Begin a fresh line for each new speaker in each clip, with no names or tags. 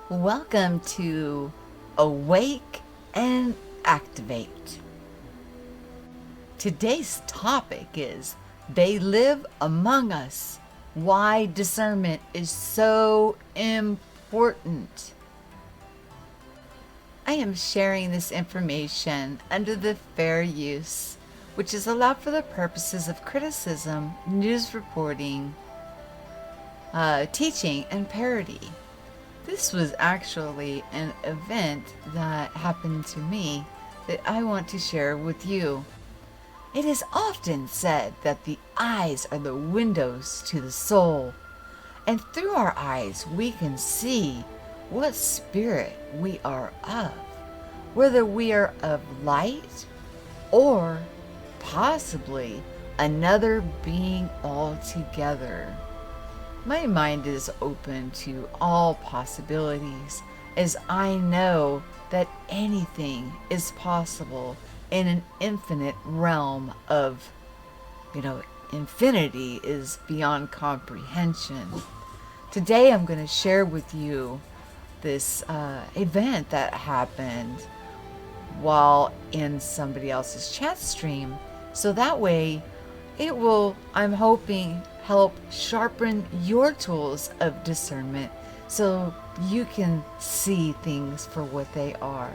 Welcome to Awake and Activate. Today's topic is They Live Among Us. Why discernment is so important. I am sharing this information under the fair use, which is allowed for the purposes of criticism, news reporting, teaching, and parody. This was actually an event that happened to me that I want to share with you. It is often said that the eyes are the windows to the soul, and through our eyes we can see what spirit we are of, whether we are of light or possibly another being altogether. My mind is open to all possibilities, as I know that anything is possible in an infinite realm of, infinity is beyond comprehension. Today I'm going to share with you this event that happened while in somebody else's chat stream. So that way it will, I'm hoping, help sharpen your tools of discernment so you can see things for what they are.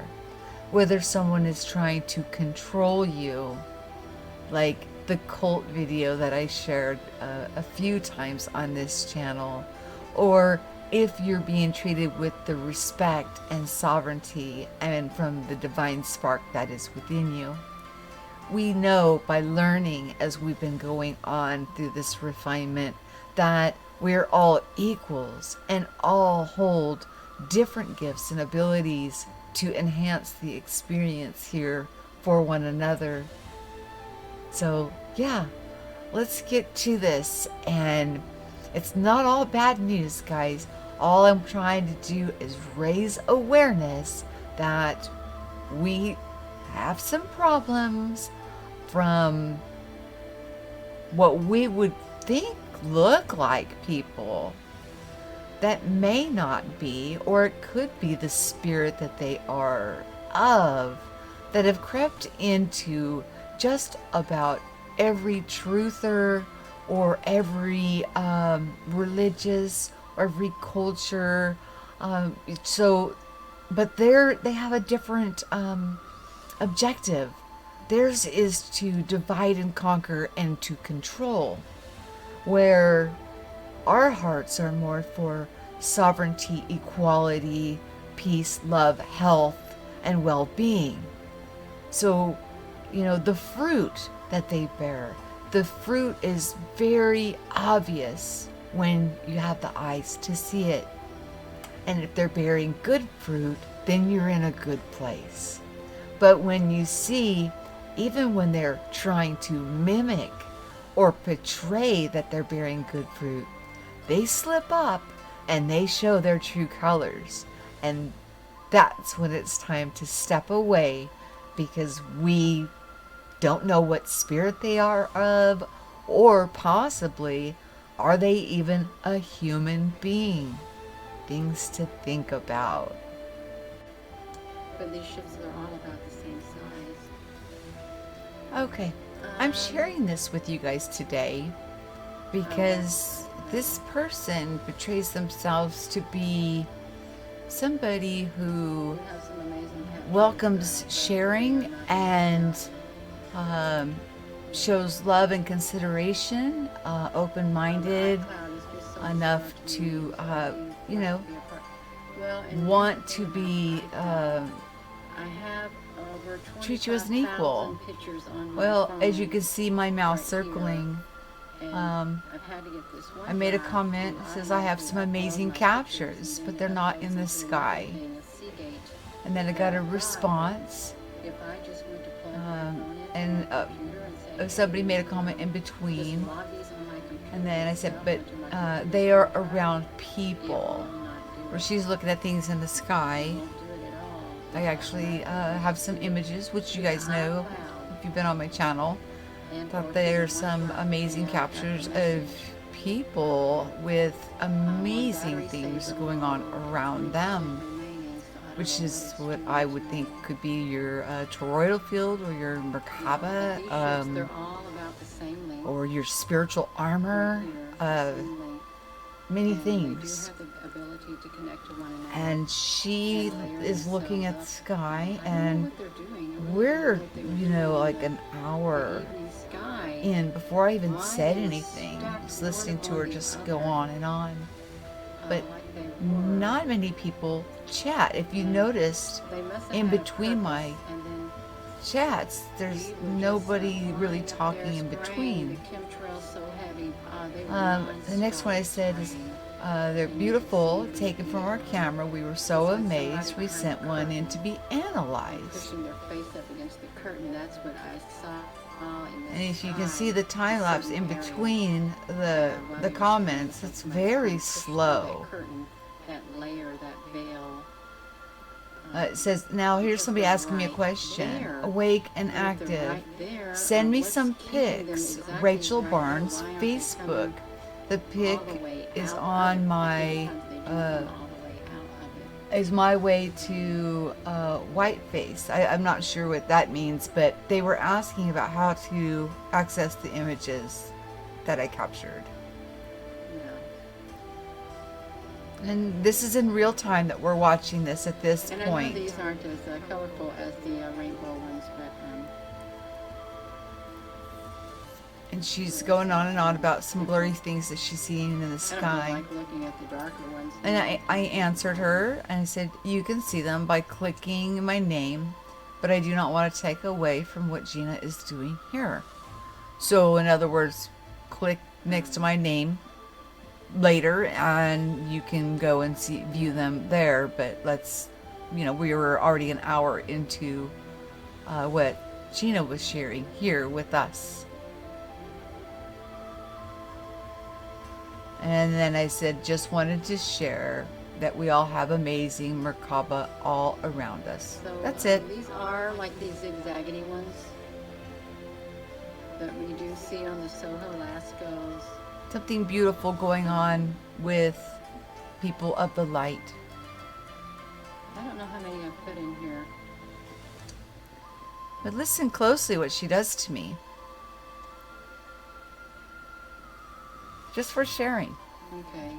Whether someone is trying to control you, like the cult video that I shared a few times on this channel, or if you're being treated with the respect and sovereignty and from the divine spark that is within you. We know by learning as we've been going on through this refinement that we're all equals and all hold different gifts and abilities to enhance the experience here for one another. So yeah, let's get to this. And it's not all bad news, guys. All I'm trying to do is raise awareness that we have some problems from what we would think look like people that may not be, or it could be the spirit that they are of, that have crept into just about every truther or every religious or every culture. But they have a different objective. Theirs is to divide and conquer and to control, where our hearts are more for sovereignty, equality, peace, love, health, and well-being. So, the fruit that they bear, the fruit is very obvious when you have the eyes to see it. And if they're bearing good fruit, then you're in a good place. But when you see, even when they're trying to mimic or portray that they're bearing good fruit, they slip up and they show their true colors. And that's when it's time to step away, because we don't know what spirit they are of, or possibly are they even a human being? Things to think about.
But these ships are all about the same size.
Okay, I'm sharing this with you guys today because this person portrays themselves to be somebody who welcomes sharing and shows love and consideration, open-minded enough to, want to be, treat you as an equal. Well, as you can see my mouse circling, I made a comment that says I have some amazing captures, but they're not in the sky. And then I got a response, and somebody made a comment in between, and then I said, but they are around people, where she's looking at things in the sky. I actually have some images, which you guys know if you've been on my channel, that there's some amazing captures of people with amazing things going on around them, which is what I would think could be your toroidal field or your Merkaba,
they're all about the same length.
or your spiritual armor, many things.
They do have the ability to connect to one another.
And she is looking at the sky, and
What they're doing.
we're, like an hour in before I even said anything. Just listening to her just go on and on. But not many people chat. If you noticed, in between my chats, there's nobody really talking in between. The next one I said is, they're beautiful, taken from our camera. We were so amazed. We sent one in to be analyzed.
Pushing their face up against the curtain. That's what I saw.
And if you can see the time lapse in between the comments, it's very slow.
That layer, that veil.
It says, now here's somebody asking me a question. Awake and active. Send me some pics. Rachel Barnes, Facebook. The pic is on my is my way to white face. I'm not sure what that means, but they were asking about how to access the images that I captured. And this is in real time that we're watching this at this
and
point.
I know these aren't as colorful as the rainbow ones, but
and she's going on and on about some blurry things that she's seeing in the
I
sky.
don't like looking at the darker ones.
And I answered her and I said, you can see them by clicking my name, but I do not want to take away from what Gina is doing here. So in other words, click next to my name later and you can go and view them there. But let's, we were already an hour into what Gina was sharing here with us. And then I said, just wanted to share that we all have amazing Merkaba all around us.
So,
that's it.
These are like these zigzaggedy ones that we do see on the Soho Lascos.
Something beautiful going on with people of the light.
I don't know how many I've put in here.
But listen closely what she does to me. Just for sharing.
Okay.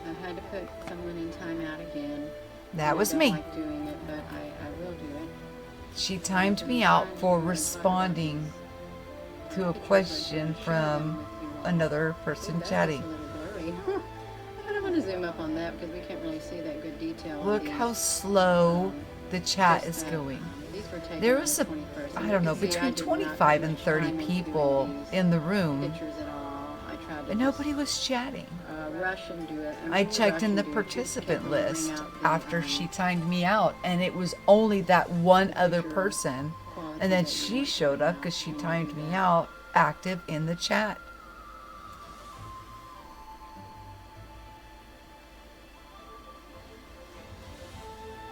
I had to put someone in timeout again.
That was
I
me.
don't like doing it, but I will do it.
She timed me out for responding to a question from another person chatting.
I don't want to zoom up on that because we can't really see that good detail.
Look how slow the chat is going. There was I don't know, between 25 and 30 people in the room, but nobody was chatting. I checked in the participant list after she timed me out, and it was only that one other person, and then she showed up because she timed me out, active in the chat.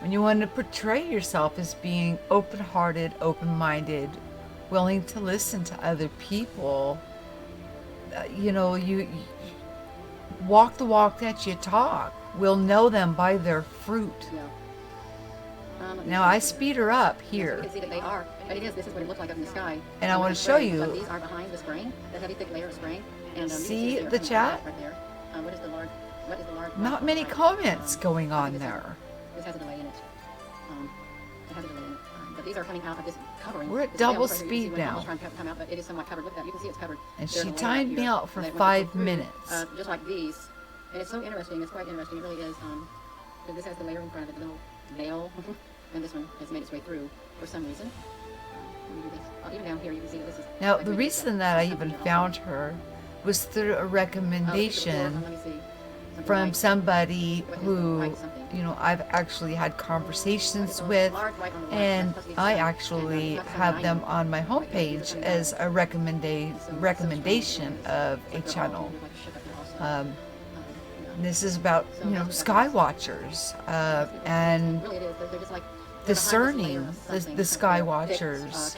When you want to portray yourself as being open-hearted, open-minded, willing to listen to other people, you walk the walk that you talk. We'll know them by their fruit. Now I speed her up here.
You can see that they are. This is what it looks like up in the sky.
And I want to show you.
These are behind the spraying, that heavy thick layer of spraying. And
see the chat?
Right there. What is the large?
Not many comments going on there.
This has a delay in it. It has a delay in it. But these are coming out of this covering.
We're at double speed now.
Trying to come out, but it is somewhat covered. Look at that. You can see it's covered.
And she timed me out for 5 minutes.
Just like these. And it's so interesting. It's quite interesting. It really is. This has the layer in front of it, the little veil. And this one has made its way through for some reason. Let me do this. Even down here, you can see that this is.
Now, the reason that I even found her was through a recommendation from somebody who, I've actually had conversations with, and I actually have them on my homepage as a recommendation of a channel. This is about, Skywatchers, and discerning the Skywatchers.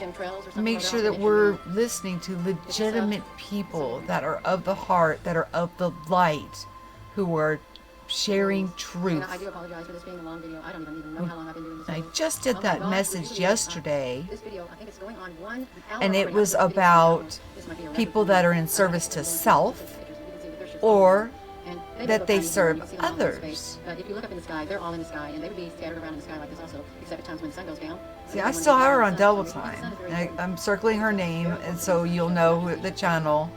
Make sure that we're listening to legitimate people that are of the heart, that are of the light, who are sharing truth.
I do apologize for this being a long video. I don't even know how long I've been doing this.
I just did that message yesterday,
This video, I think it's going on 1 hour.
and it was about people that are in service to self or that they serve others.
If you look up in the sky, they're all in the sky, and they would be scattered around in the sky like this also, except at times when the sun goes down.
See, I still have her on double time. I'm circling her name, and so you'll know the channel,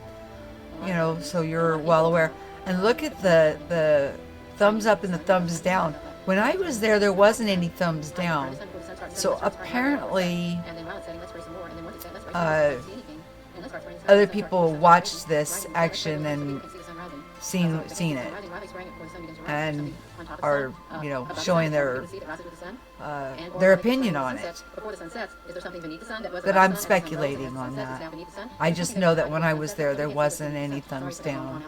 you know, so you're well aware. And look at the thumbs up and the thumbs down. When I was there, there wasn't any thumbs down. So apparently, other people watched this action and seen it, and are, you know, showing their opinion on it. But I'm speculating on that. I just know that when I was there, there wasn't any thumbs down.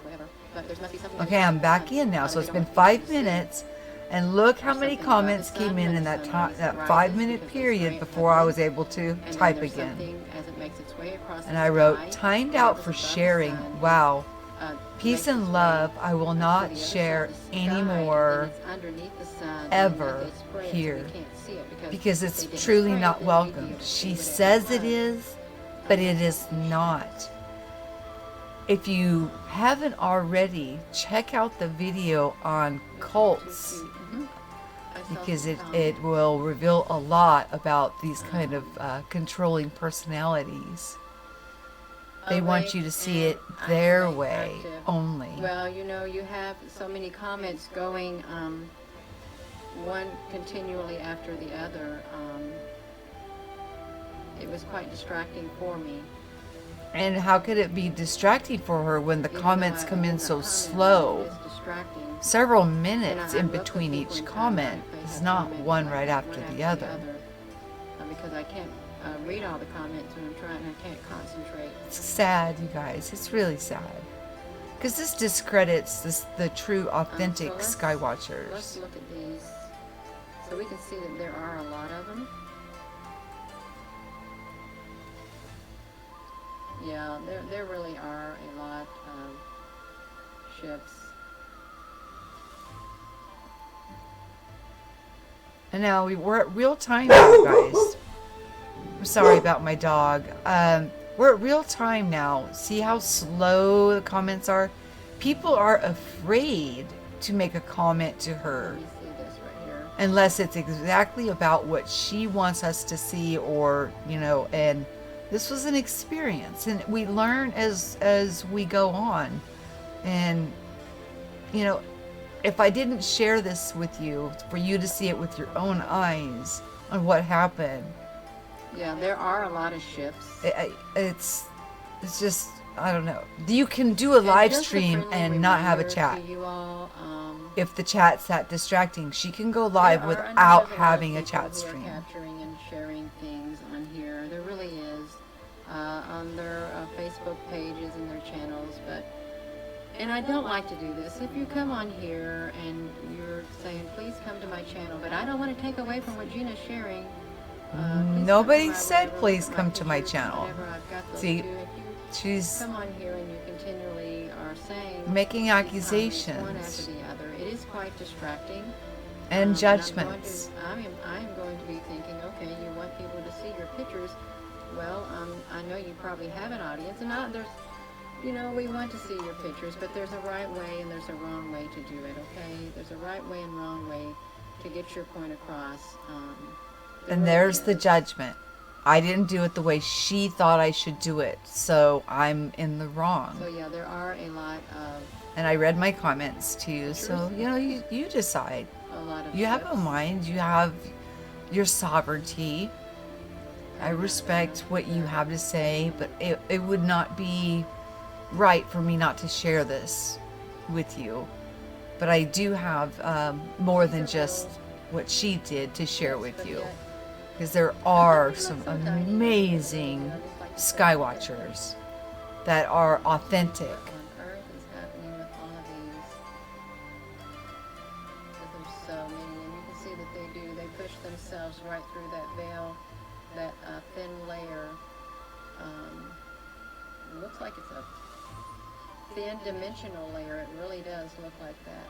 Okay, I'm back in now. So it's been 5 minutes, and look how many comments came in that 5-minute period before I was able to type again. And I wrote, timed out for sharing. Wow. Peace and love. I will not share anymore ever here because it's truly not welcome. She says it is, but it is not. If you haven't already, check out the video on cults, because it will reveal a lot about these kind of controlling personalities. They want you to see it their way only.
Well, you know, you have so many comments going, one continually after the other. It was quite distracting for me.
And how could it be distracting for her when the comments come in so slow? Several minutes in between each comment. It's not one right after the other.
Because I can't read all the comments when I'm trying, and I can't concentrate.
It's sad, you guys. It's really sad. Because this discredits the true, authentic Skywatchers.
Let's look at these. So we can see that there are a lot of them. Yeah, there really are a lot of ships.
And now we're at real time now, guys. I'm sorry about my dog. We're at real time now. See how slow the comments are? People are afraid to make a comment to her.
Let me see this right here.
Unless it's exactly about what she wants us to see, or, you know, and this was an experience, and we learn as we go on. And, you know, if I didn't share this with you, for you to see it with your own eyes on what happened.
Yeah, there are a lot of ships.
It's just, I don't know. You can do a live stream and not have a chat.
You all,
if the chat's that distracting, she can go live without having a chat stream.
Capturing and sharing things on here. There really is, on their Facebook pages and their channels. And I don't like to do this. If you come on here and you're saying, please come to my channel, but I don't want to take away from what Gina's sharing.
Nobody said please come to my channel. See, she's
come on here and you continually are saying
making accusations
one after the other. It is quite distracting.
And judgments.
I am going to be thinking, okay, you want people to see your pictures. Well, I know you probably have an audience, and there's, you know, we want to see your pictures, but there's a right way and there's a wrong way to do it, okay? There's a right way and wrong way to get your point across.
And there's the judgment. I didn't do it the way she thought I should do it, so I'm in the wrong.
So yeah, there are a lot of...
And I read my comments too, so, you know, you decide.
A lot of
you have a mind, you have your sovereignty. I respect what you have to say, but it would not be right for me not to share this with you. But I do have more than just what she did to share with you, because there are some amazing Skywatchers that are authentic.
What on earth is happening with all of these? Because there's so many, and you can see that they push themselves right through that veil, that thin layer. It looks like it's a thin dimensional layer. It really does look like that.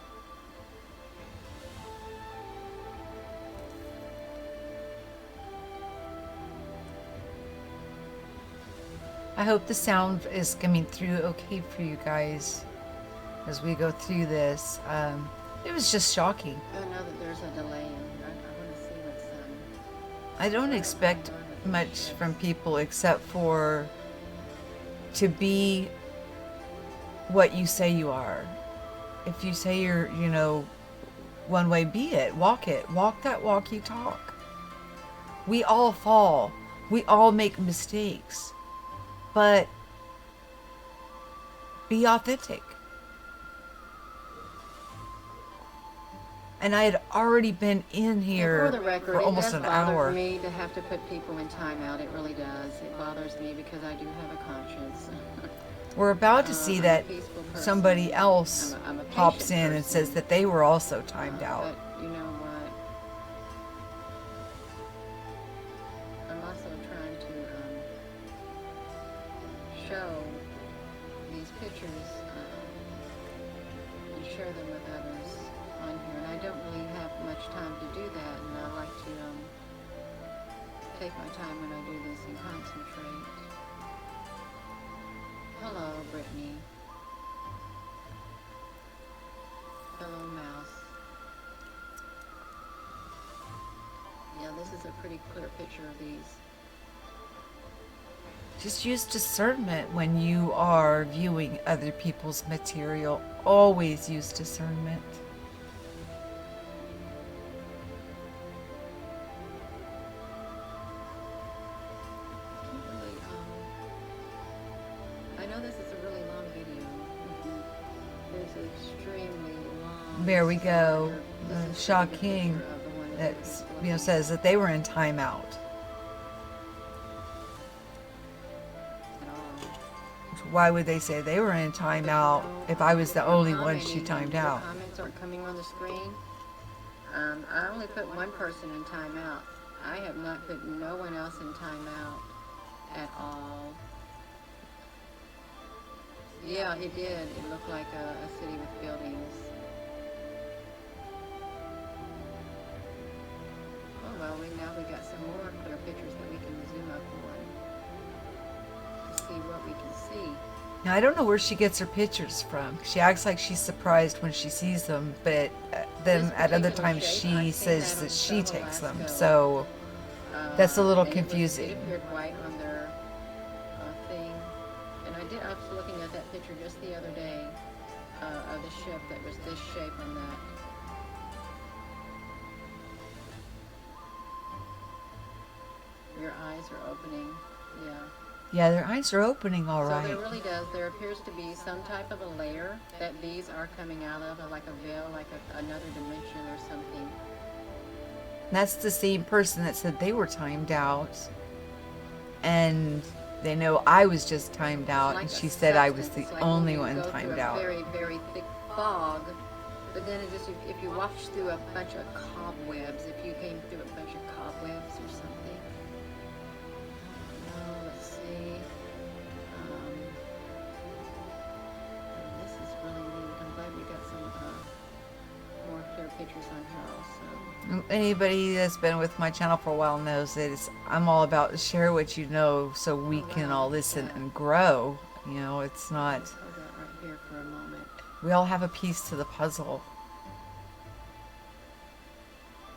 I hope the sound is coming through okay for you guys as we go through this. It was just shocking.
I know that there's a delay, and I want to see what's
I don't expect much from people except for to be what you say you are. If you say you're, one way, be it. Walk it. Walk that walk you talk. We all fall. We all make mistakes. But be authentic. And I had already been in here
for the record,
for almost
it does
an
bother
hour.
me to have to put people in timeout. It really does. It bothers me because I do have a conscience.
We're about to see
I'm a
that
peaceful person.
somebody else
I'm a
pops
patient
in and
person.
says that they were also timed out.
But you know what? I'm also trying to show these pictures and share them with others on here. And I don't really have much time to do that, and I like to take my time when I do this and concentrate. Hello, Brittany. Hello, Mouse. Yeah, this is a pretty clear picture of these.
Just use discernment when you are viewing other people's material. Always use discernment.
Really, I know this is a really long video. There's an extremely long.
There we go.
This is
Shaw
the picture
King
of the one
that
was looking
says that they were in timeout.
at all.
Why would they say they were in timeout if I was the only one she timed out?
The comments aren't coming on the screen. I only put one person in timeout. I have not put no one else in timeout at all. Yeah, it did. It looked like a city with buildings. Oh well, now we got some more clear pictures that we can zoom up on to see what we can see.
Now, I don't know where she gets her pictures from. She acts like she's surprised when she sees them, but then
This
at other
particular
times
shape,
she
I've seen
says
that
that
on
she
several
takes them.
Lasco.
So that's a little
And
confusing.
It appeared white on their thing. And I was looking at that picture just the other day of the ship that was this shape on that. Your eyes are opening, yeah.
Yeah, their eyes are opening all
So
right.
there really does. There appears to be some type of a layer that these are coming out of, like a veil, like another dimension or something.
That's the same person that said they were timed out. And they know I was just timed out,
Like
and
a
she said I was the
substance, like
only
when you
one
go through
timed
a
out.
very, very thick fog, but then it just, if you walk through a bunch of cobwebs, if you came through a bunch of cobwebs or something. Let's see. This is really neat. I'm glad we got some more clear pictures on here also.
Anybody that's been with my channel for a while knows that I'm all about share what you know so we can all listen and grow. It's not.
Let's hold that right here for a moment.
We all have a piece to the puzzle.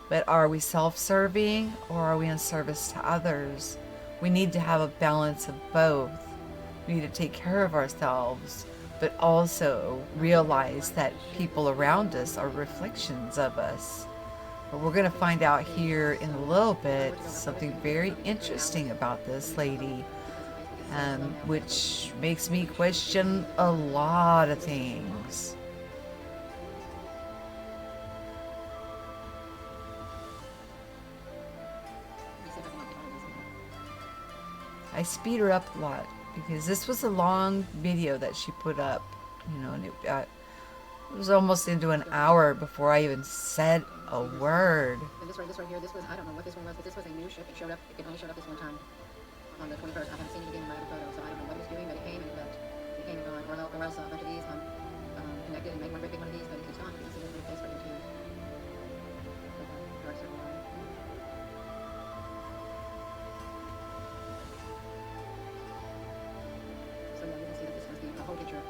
But are we self-serving or are we in service to others? We need to have a balance of both. We need to take care of ourselves, but also realize that people around us are reflections of us. But we're going to find out here in a little bit something very interesting about this lady, which makes me question a lot of things. I speed her up a lot because this was a long video that she put up, and It was almost into an hour before I even said a word.
And this right here, this was, I don't know what this one was, but this was a new ship. It showed up, it only showed up this one time on the 21st. I haven't seen it again in my other photo, so I don't know what it was doing, but it came and it left. It came and gone. Or else a bunch of these connected and made one great big one of these, but it's gone. You can see there's a place for it too. Dark circle line. So yeah, you can see that this was the whole picture.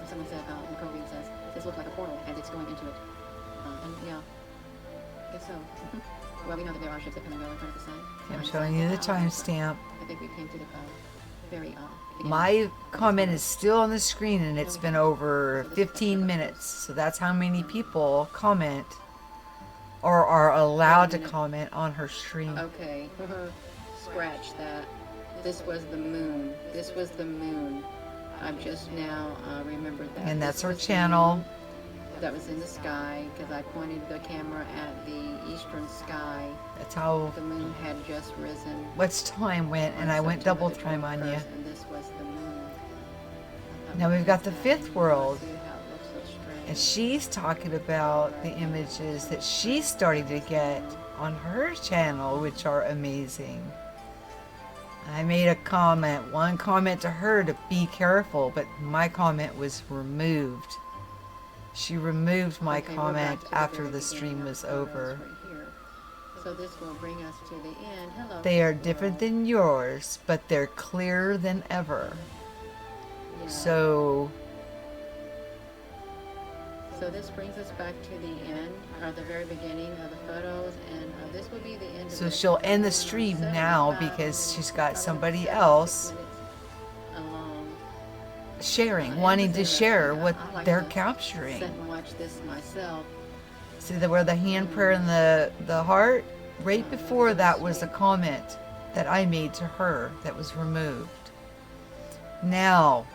Someone said, Colvin says, this looks like a portal as it's going into it. And yeah, I guess so. Well, we know that there are ships that come and go in front of the sun.
I'm showing you the timestamp.
I think we came to the very beginning.
My comment is still on the screen and it's been over 15 minutes. So that's how many people comment or are allowed to comment on her stream.
Okay, scratch that. This was the moon. This was the moon. I've just now remembered that.
And that's her channel.
That was in the sky because I pointed the camera at the eastern sky.
That's how
The moon had just risen.
what's time went, and I went double time on you.
And this was the moon.
Now we've got the fifth world,
See how it looks so strange.
and she's talking about the images that she's starting to get on her channel, which are amazing. I made a comment, one comment to her to be careful, but my comment was removed. She removed my
Okay, we're
comment
back to
after
very
the
beginning
stream
of
was
photos
over.
right here. So this will bring us to the end. Hello.
They are
world.
different than yours, but they're clearer than ever.
Yeah.
So
So this brings us back to the end, or the very beginning of the photos, and this will be the end of
So
it.
she'll end the stream now because she's got somebody else sharing, wanting to share what they're capturing.
Sit and watch this myself.
See where the hand prayer and the heart? Right before that was a comment that I made to her that was removed. Now,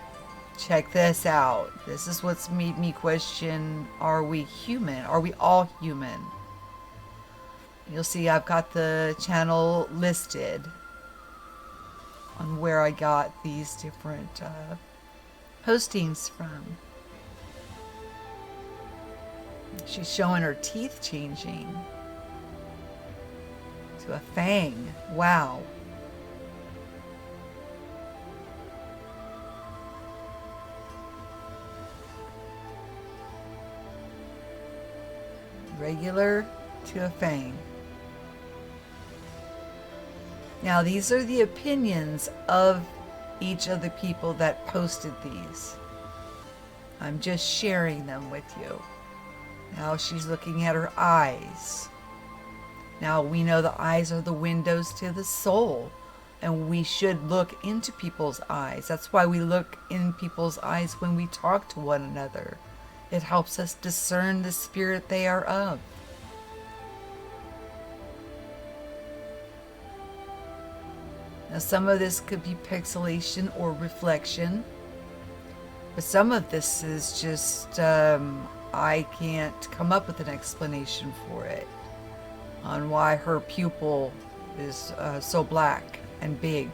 check this out. This is what's made me question, are we human? Are we all human? You'll see I've got the channel listed on where I got these different postings from. She's showing her teeth changing to a fang. Wow. Regular to a fang. Now these are the opinions of each of the people that posted these. I'm just sharing them with you. Now she's looking at her eyes. Now we know the eyes are the windows to the soul, and we should look into people's eyes. That's why we look in people's eyes when we talk to one another. It helps us discern the spirit they are of. Now some of this could be pixelation or reflection, but some of this is just I can't come up with an explanation for it on why her pupil is so black and big,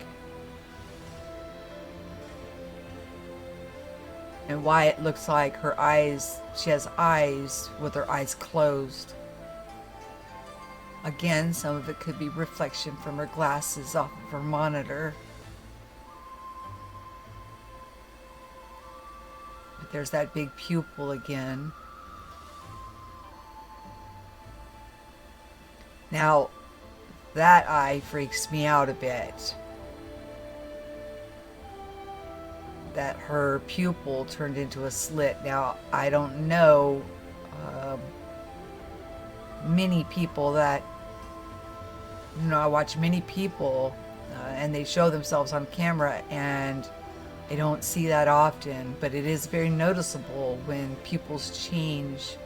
and why it looks like her eyes, she has eyes with her eyes closed. Again, some of it could be reflection from her glasses off of her monitor. But there's that big pupil again. Now, that eye freaks me out a bit. That her pupil turned into a slit. Now, I don't know many people that, you know, I watch many people and they show themselves on camera, and I don't see that often, but it is very noticeable when pupils change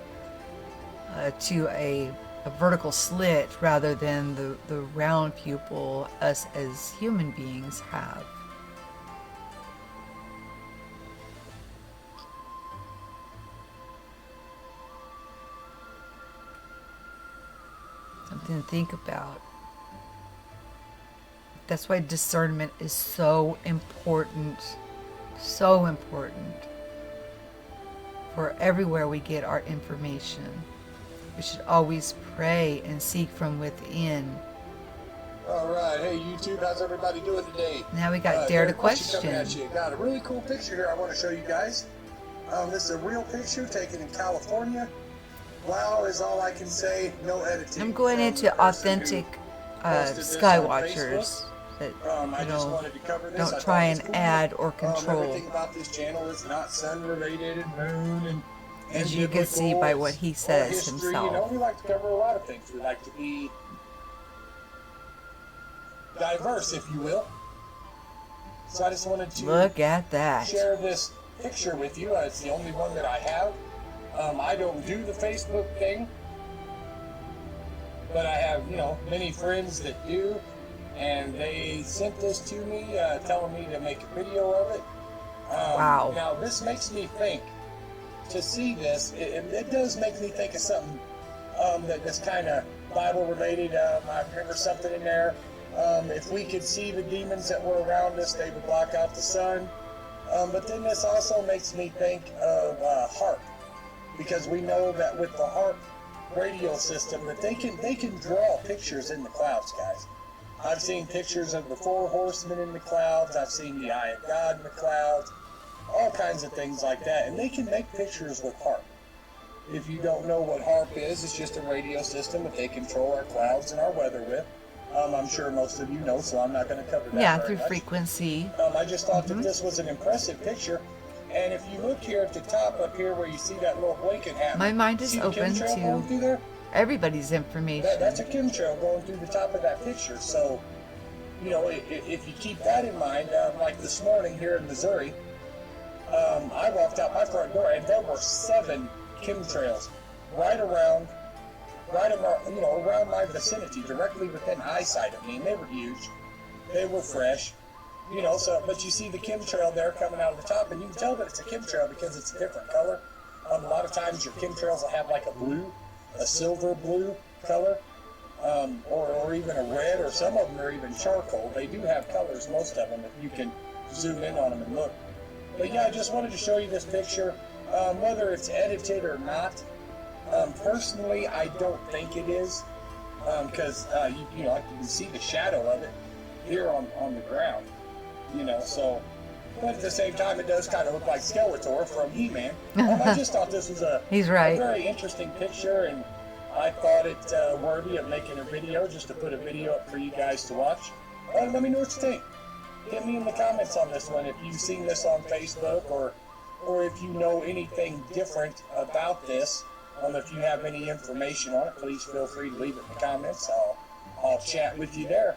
to a vertical slit rather than the round pupil us as human beings have. Something to think about. That's why discernment is so important. So important for everywhere we get our information. We should always pray and seek from within.
All right, hey YouTube, how's everybody doing today?
Now we got Dare to
Question coming
Question.
at you. Got a really cool picture here I want to show you guys. This is a real picture taken in California. Wow is all I can say, no editing.
I'm going
from
into
the person
authentic
who posted this on
Skywatchers. That,
I just wanted to cover this.
don't
I
try
thought it was
and
cool.
add or control.
Everything about this channel is not sun related and moon and
As you can see by what he says
history.
himself.
You know, we like to cover a lot of things. We like to be diverse, if you will. So I just wanted to
Look at that.
share this picture with you. It's the only one that I have. I don't do the Facebook thing, but I have, you know, many friends that do, and they sent this to me, telling me to make a video of it.
Wow.
Now this makes me think. To see this, it does make me think of something that's kind of Bible related. I remember something in there. If we could see the demons that were around us, they would block out the sun. But then this also makes me think of HARP, because we know that with the HARP radio system that they can draw pictures in the clouds, guys. I've seen pictures of the 4 horsemen in the clouds. I've seen the eye of God in the clouds. All kinds of things like that, and they can make pictures with HARP. If you don't know what HARP is, it's just a radio system that they control our clouds and our weather with. I'm sure most of you know, so I'm not going to cover that.
Yeah,
very
through
much.
frequency.
I just thought that this was an impressive picture, and if you look here at the top up here where you see that little blinking happening,
My mind is
see the
open
chemtrail going
to
through there?
everybody's information.
That's a chemtrail going through the top of that picture. So, you know, if you keep that in mind, like this morning here in Missouri, I walked out my front door and there were 7 chemtrails right around, you know, around my vicinity, directly within eyesight of me, and they were huge. They were fresh, you know. So, but you see the chemtrail there coming out of the top, and you can tell that it's a chemtrail because it's a different color. A lot of times your chemtrails will have like a blue, a silver blue color, or even a red, or some of them are even charcoal. They do have colors, most of them, if you can zoom in on them and look. But yeah, I just wanted to show you this picture, whether it's edited or not. Personally, I don't think it is, because you know, you can see the shadow of it here on the ground, you know. So, but at the same time, it does kind of look like Skeletor from He-Man. I just thought this was
He's
a
right.
very interesting picture, and I thought it worthy of making a video, just to put a video up for you guys to watch. Let me know what you think. Hit me in the comments on this one if you've seen this on Facebook, or if you know anything different about this. If you have any information on it, please feel free to leave it in the comments. I'll chat with you there.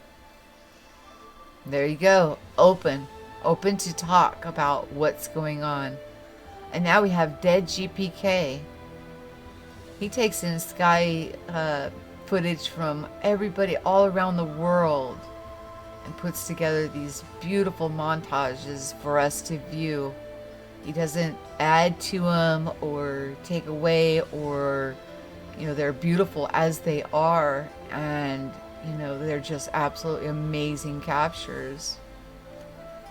There you go. Open to talk about what's going on. And now we have Dead GPK. He takes in sky footage from everybody all around the world and puts together these beautiful montages for us to view. He doesn't add to them or take away, or, you know, they're beautiful as they are, and, you know, they're just absolutely amazing captures.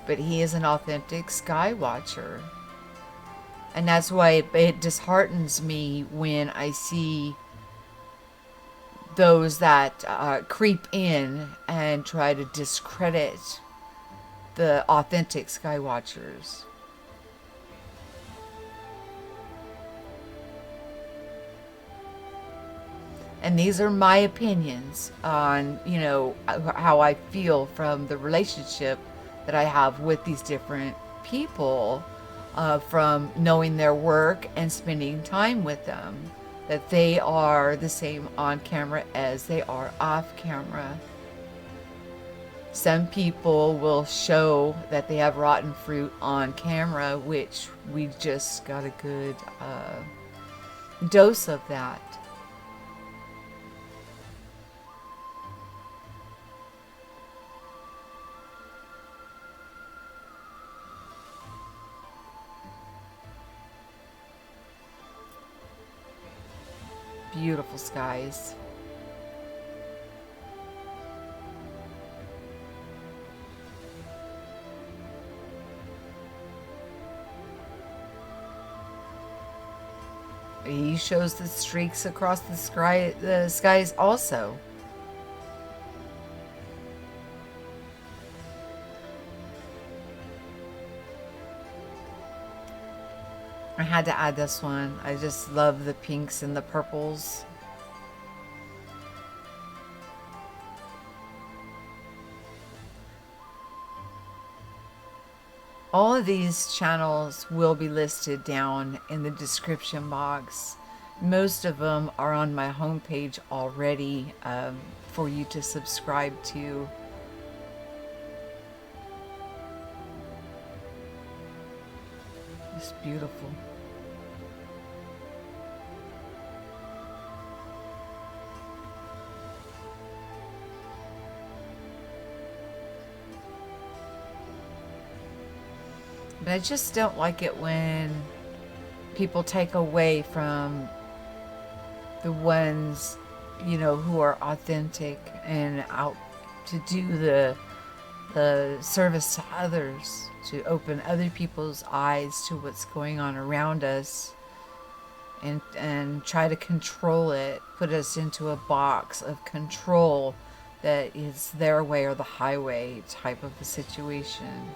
But he is an authentic Skywatcher. And that's why it disheartens me when I see those that creep in and try to discredit the authentic Skywatchers. And these are my opinions on, you know, how I feel from the relationship that I have with these different people, from knowing their work and spending time with them, that they are the same on camera as they are off camera. Some people will show that they have rotten fruit on camera, which we just got a good dose of that. Beautiful skies. He shows the streaks across the skies also. I had to add this one. I just love the pinks and the purples. All of these channels will be listed down in the description box. Most of them are on my homepage already for you to subscribe to. It's beautiful. But I just don't like it when people take away from the ones, you know, who are authentic and out to do the service to others, to open other people's eyes to what's going on around us, and try to control it, put us into a box of control that is their way or the highway type of a situation.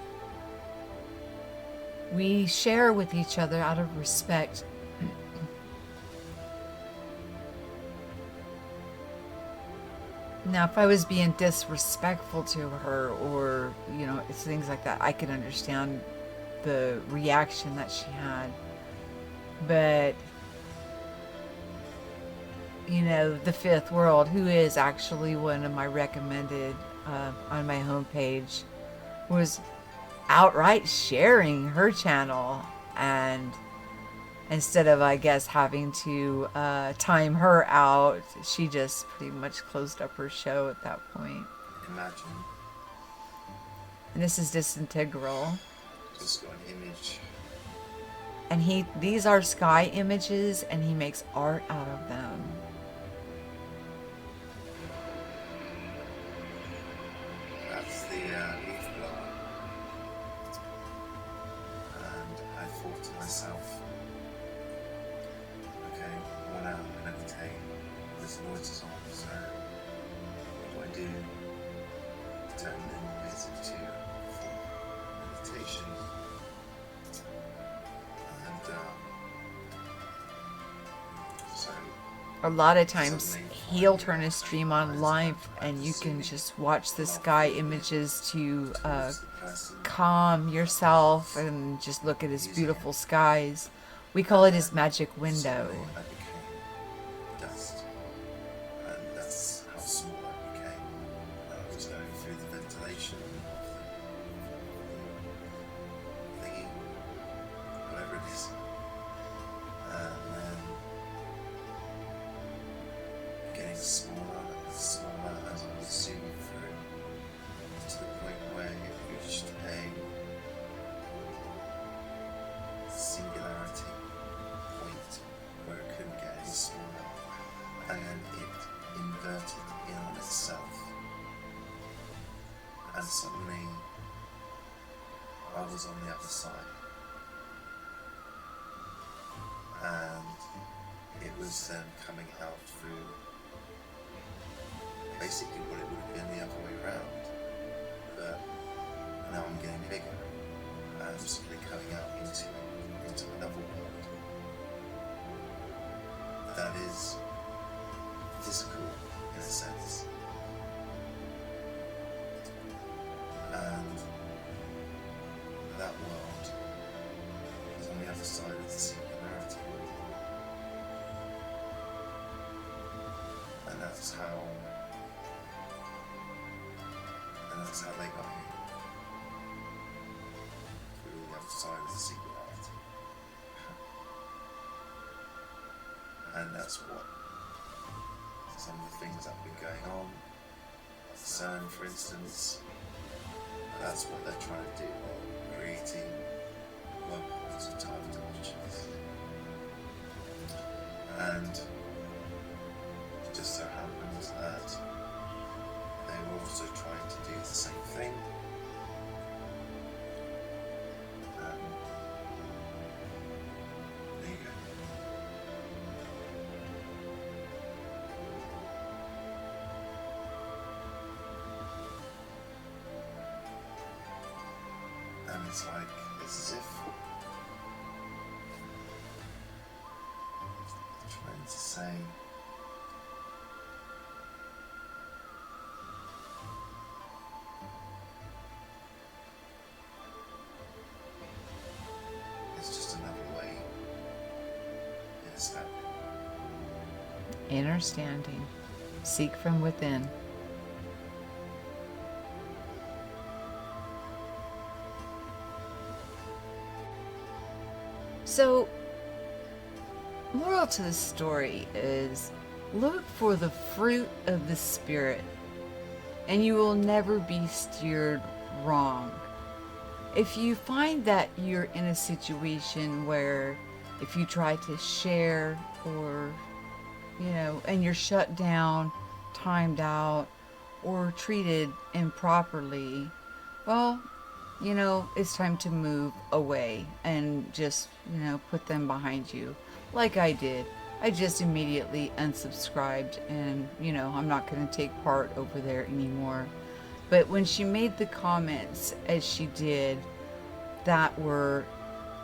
We share with each other out of respect. Now, if I was being disrespectful to her or, you know, it's things like that, I could understand the reaction that she had. But, you know, the Fifth World, who is actually one of my recommended on my homepage, was outright sharing her channel, and instead of, I guess, having to time her out, she just pretty much closed up her show at that point.
Imagine.
And this is Disintegral.
Just got an image.
And these are sky images, and he makes art out of them.
That's the leaf blower. And I thought to myself, okay, when I'm going to meditate, this noise is on, so what do I do? Turn the music to meditation. And so
A lot of times he'll turn his stream on live, and you can just watch the sky images to calm yourself and just look at his beautiful skies. We call it his magic window.
I became dust, and that's how small I became. I was going through the ventilation of the thingy, whatever it is, and then getting smaller and smaller as I was zooming through, to the point where it reached a singularity point where it couldn't get any smaller, and it inverted in on itself, and suddenly I was on the other side, and it was then coming out through basically what it would have been the other way around, but now I'm getting bigger, and I'm simply coming out into another world that is physical in a sense, and that world is on the other side of the singularity, and that's how they got here, through the other side of the singularity. And that's what some of the things that have been going on. CERN, for instance, that's what they're trying to do, creating wormholes of time dimensions. And it just so happens that they were also trying to do the same thing. There you go. it's like, it's as if trying to say, it's just another way in escaping.
Understanding. Seek from within. So, moral to the story is look for the fruit of the Spirit, and you will never be steered wrong. If you find that you're in a situation where if you try to share or, and you're shut down, timed out, or treated improperly, well, it's time to move away and just, put them behind you. Like I did. I just immediately unsubscribed and, I'm not going to take part over there anymore. But when she made the comments as she did that were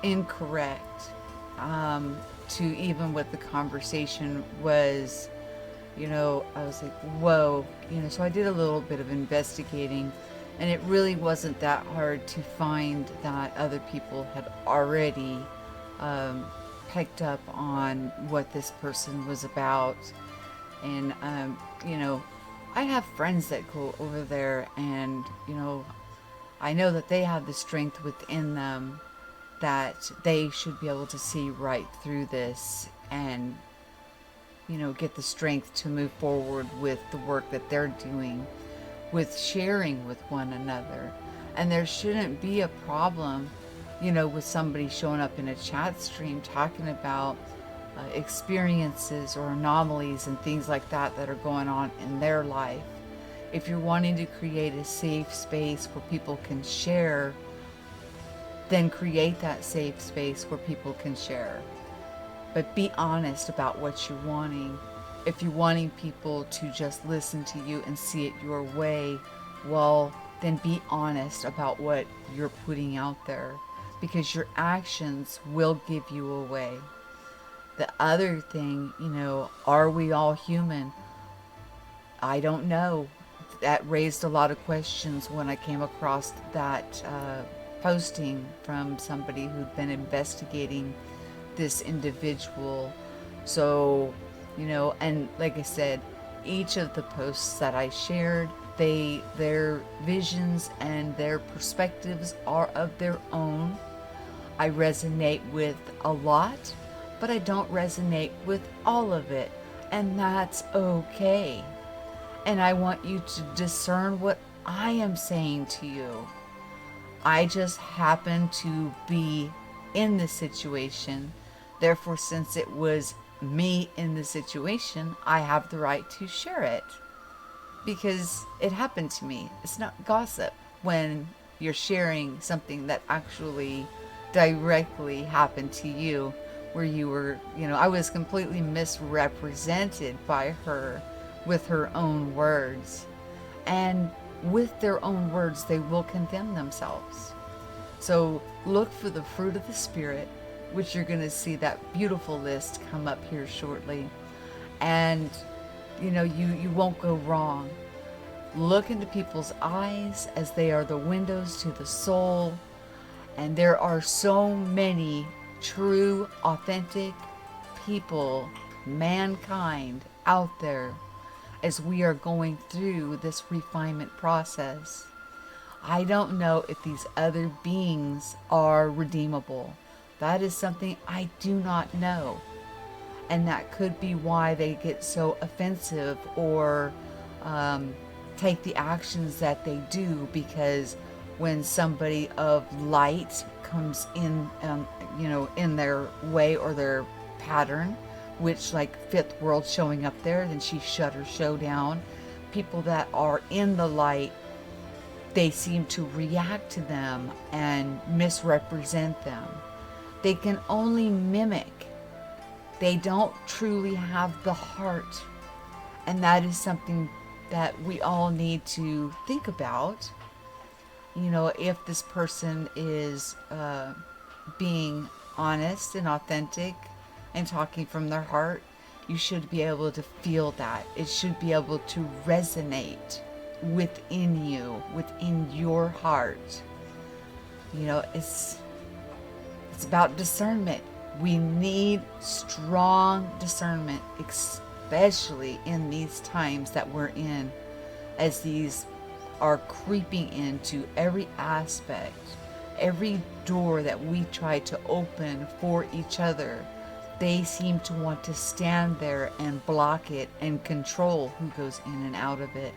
incorrect, to even what the conversation was, I was like, whoa, so I did a little bit of investigating. And it really wasn't that hard to find that other people had already picked up on what this person was about. And, I have friends that go over there and, I know that they have the strength within them that they should be able to see right through this and, get the strength to move forward with the work that they're doing, with sharing with one another. And there shouldn't be a problem, with somebody showing up in a chat stream talking about experiences or anomalies and things like that that are going on in their life. If you're wanting to create a safe space where people can share, then create that safe space where people can share. But be honest about what you're wanting. If you're wanting people to just listen to you and see it your way, well, then be honest about what you're putting out there, because your actions will give you away. The other thing, are we all human? I don't know. That raised a lot of questions when I came across that posting from somebody who'd been investigating this individual. So, and like I said, each of the posts that I shared, their visions and their perspectives are of their own. I resonate with a lot, but I don't resonate with all of it, and that's okay. And I want you to discern what I am saying to you. I just happen to be in the situation. Therefore, since it was me in the situation, I have the right to share it because it happened to me. It's not gossip when you're sharing something that actually directly happened to you, where you were, I was completely misrepresented by her with her own words. And with their own words, they will condemn themselves. So look for the fruit of the Spirit, which you're going to see that beautiful list come up here shortly. And, you won't go wrong. Look into people's eyes as they are the windows to the soul. And there are so many true, authentic people, mankind out there as we are going through this refinement process. I don't know if these other beings are redeemable. That is something I do not know. And that could be why they get so offensive or take the actions that they do, because when somebody of light comes in, in their way or their pattern, which like fifth world showing up there, then she shut her show down. People that are in the light, they seem to react to them and misrepresent them. They can only mimic. They don't truly have the heart. And that is something that we all need to think about. if this person is being honest and authentic and talking from their heart, you should be able to feel that. It should be able to resonate within you, within your heart. It's about discernment. We need strong discernment, especially in these times that we're in, as these are creeping into every aspect, every door that we try to open for each other. They seem to want to stand there and block it and control who goes in and out of it.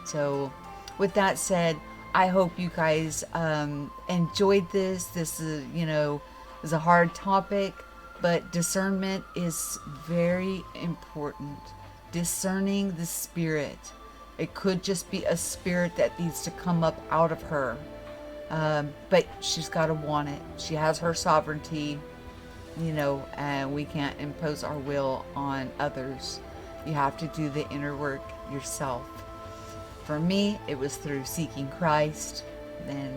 So, with that said, I hope you guys enjoyed this. This is a hard topic, but discernment is very important. Discerning the spirit. It could just be a spirit that needs to come up out of her. But she's got to want it. She has her sovereignty, and we can't impose our will on others. You have to do the inner work yourself. For me, it was through seeking Christ. And,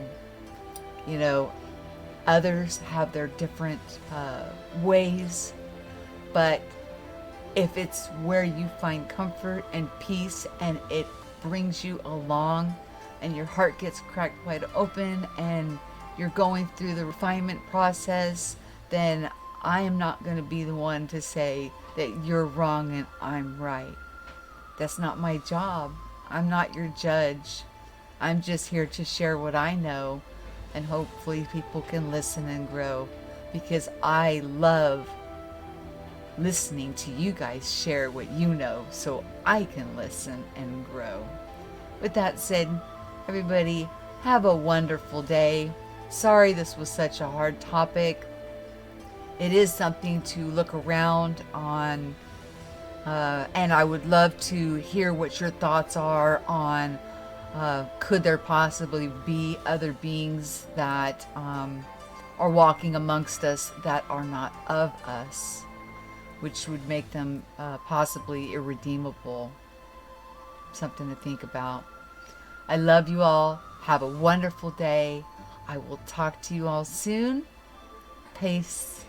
others have their different ways. But if it's where you find comfort and peace and it brings you along and your heart gets cracked wide open and you're going through the refinement process, then I am not going to be the one to say that you're wrong and I'm right. That's not my job. I'm not your judge. I'm just here to share what I know, and hopefully people can listen and grow, because I love listening to you guys share what you know so I can listen and grow. With that said, everybody, have a wonderful day. Sorry this was such a hard topic. It is something to look around on, and I would love to hear what your thoughts are on could there possibly be other beings that are walking amongst us that are not of us, which would make them possibly irredeemable. Something to think about. I love you all. Have a wonderful day. I will talk to you all soon. Peace.